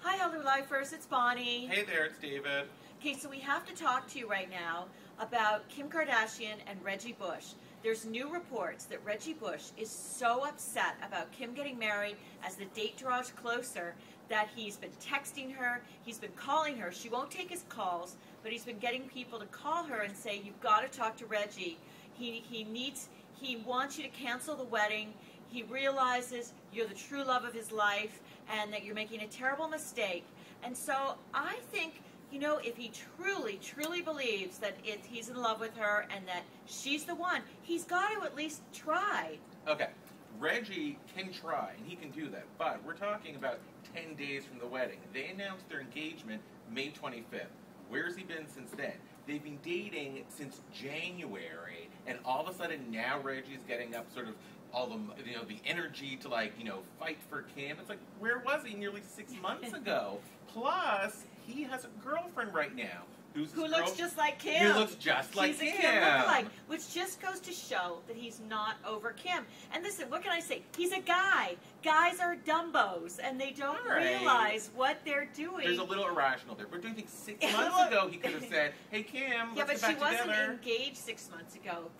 Hi, Hollywood Lifers. It's Bonnie. Hey there, it's David. Okay, so we have to talk to you right now about Kim Kardashian and Reggie Bush. There's new reports that Reggie Bush is so upset about Kim getting married as the date draws closer that he's been texting her, he's been calling her. She won't take his calls, but he's been getting people to call her and say, you've got to talk to Reggie. He wants you to cancel the wedding. He realizes you're the true love of his life and that you're making a terrible mistake. And so I think, you know, if he truly, truly believes that he's in love with her and that she's the one, he's got to at least try. Okay, Reggie can try, and he can do that, but we're talking about 10 days from the wedding. They announced their engagement May 25th. Where's he been since then? They've been dating since January, and all of a sudden now Reggie's getting up sort of all the, the energy to, like, fight for Kim. It's like, where was he nearly 6 months ago? Plus, he has a girlfriend right now. Who looks just like Kim. Who looks just like Kim. She's a Kim lookalike, which just goes to show that he's not over Kim. And listen, what can I say? He's a guy. Guys are dumbos, and they don't realize what they're doing. There's a little irrational there. But do you think 6 months ago he could have said, hey, Kim, let's get back together? Yeah, but she wasn't engaged 6 months ago.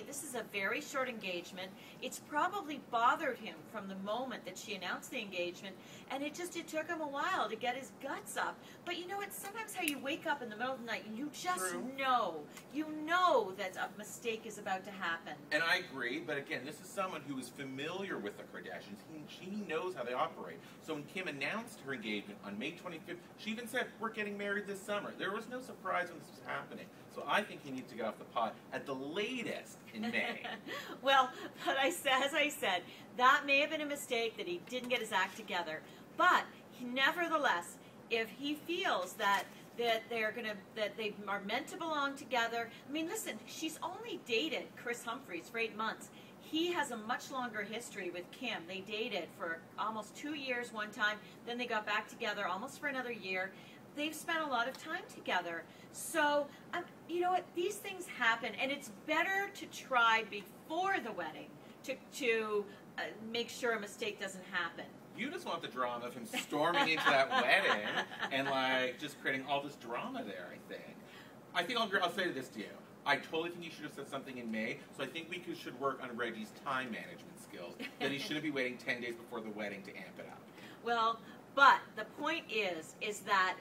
This is a very short engagement. It's probably bothered him from the moment that she announced the engagement, and it took him a while to get his guts up. But you know, it's sometimes how you wake up in the middle of the night and you just know that a mistake is about to happen. And I agree, but again, this is someone who is familiar with the Kardashians. She knows how they operate. So when Kim announced her engagement on May 25th, she even said, we're getting married this summer. There was no surprise when this was happening. So I think he needs to get off the pot at the latest in May. Well, but as I said, that may have been a mistake that he didn't get his act together. But nevertheless, if he feels that they are meant to belong together. I mean, listen, she's only dated Kris Humphries for 8 months. He has a much longer history with Kim. They dated for almost 2 years one time, then they got back together almost for another year. They've spent a lot of time together. So, you know what, these things happen, and it's better to try before the wedding to make sure a mistake doesn't happen. You just want the drama of him storming into that wedding and, like, just creating all this drama there, I think. I'll say this to you. I totally think you should have said something in May, so I think we should work on Reggie's time management skills, that he shouldn't be waiting 10 days before the wedding to amp it up. Well, but the point is that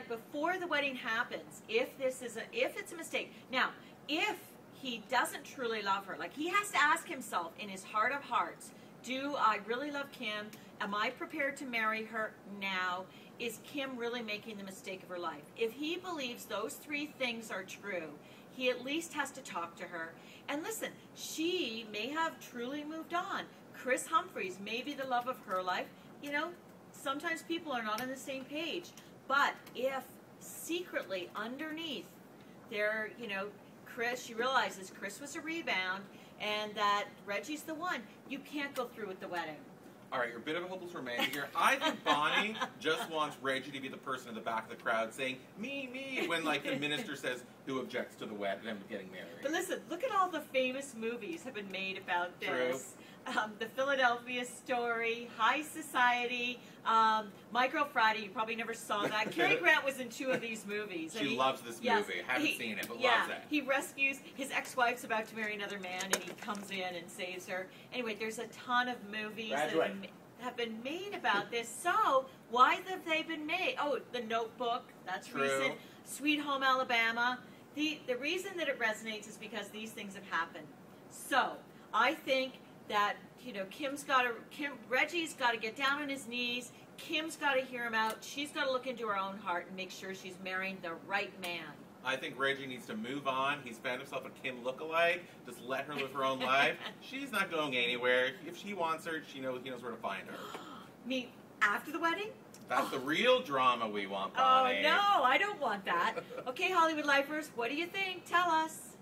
before the wedding happens, if it's a mistake, now, if he doesn't truly love her, like, he has to ask himself in his heart of hearts, do I really love Kim? Am I prepared to marry her now? Is Kim really making the mistake of her life? If he believes those 3 things are true, he at least has to talk to her. And listen, she may have truly moved on. Kris Humphries may be the love of her life. You know, sometimes people are not on the same page. But if secretly underneath there, she realizes Kris was a rebound and that Reggie's the one, you can't go through with the wedding. All right, you're a bit of a hopeless romantic here. I think Bonnie just wants Reggie to be the person in the back of the crowd saying, me, when, like, the minister says who objects to the wedding, them getting married. But listen, look at all the famous movies have been made about this. True. The Philadelphia Story, High Society, My Girl Friday, you probably never saw that. Cary Grant was in 2 of these movies. She loves this movie. Haven't seen it, but loves it. He rescues, his ex-wife's about to marry another man, and he comes in and saves her. Anyway, there's a ton of movies that have been made about this. So, why have they been made? Oh, The Notebook, that's recent. Sweet Home Alabama. The reason that it resonates is because these things have happened. So, I think that, Reggie's got to get down on his knees. Kim's got to hear him out. She's got to look into her own heart and make sure she's marrying the right man. I think Reggie needs to move on. He's found himself a Kim lookalike. Just let her live her own life. She's not going anywhere. If she wants her, he knows where to find her. Me, after the wedding? That's the real drama we want, Bonnie. Oh, no, I don't want that. Okay, Hollywood Lifers, what do you think? Tell us.